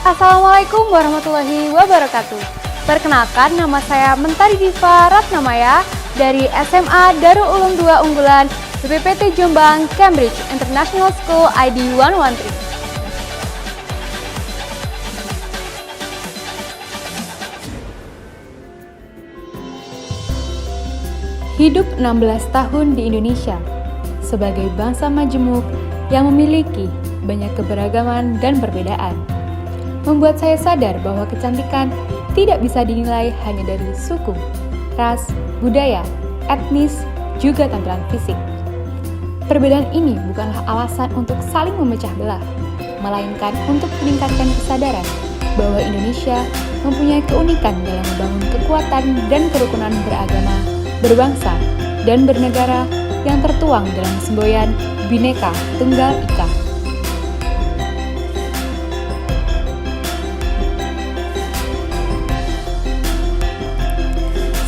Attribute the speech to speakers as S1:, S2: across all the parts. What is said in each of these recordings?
S1: Assalamualaikum warahmatullahi wabarakatuh. Perkenalkan, nama saya Mentari Diva Ratnamaya dari SMA Darul Ulum 2 Unggulan BPPT Jombang Cambridge International School ID 113. Hidup 16 tahun di Indonesia sebagai bangsa majemuk yang memiliki banyak keberagaman dan perbedaan, membuat saya sadar bahwa kecantikan tidak bisa dinilai hanya dari suku, ras, budaya, etnis, juga tampilan fisik. Perbedaan ini bukanlah alasan untuk saling memecah belah, melainkan untuk meningkatkan kesadaran bahwa Indonesia mempunyai keunikan dalam membangun kekuatan dan kerukunan beragama, berbangsa, dan bernegara yang tertuang dalam semboyan Bhinneka Tunggal Ika.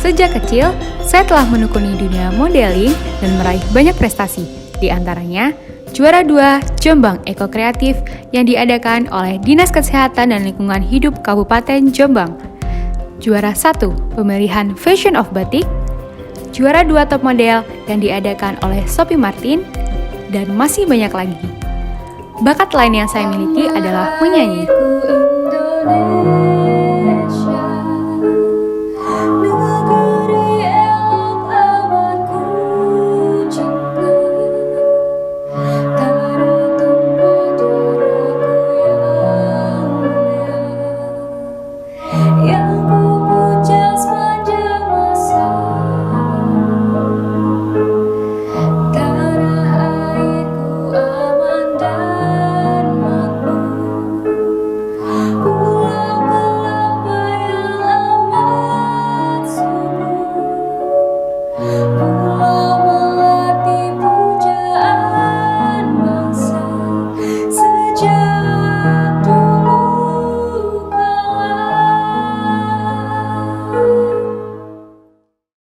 S1: Sejak kecil, saya telah menekuni dunia modeling dan meraih banyak prestasi, di antaranya juara 2 Jombang Eko Kreatif yang diadakan oleh Dinas Kesehatan dan Lingkungan Hidup Kabupaten Jombang, juara 1 pemilihan Fashion of Batik, juara 2 top model yang diadakan oleh Sophie Martin, dan masih banyak lagi. Bakat lain yang saya miliki adalah menyanyi.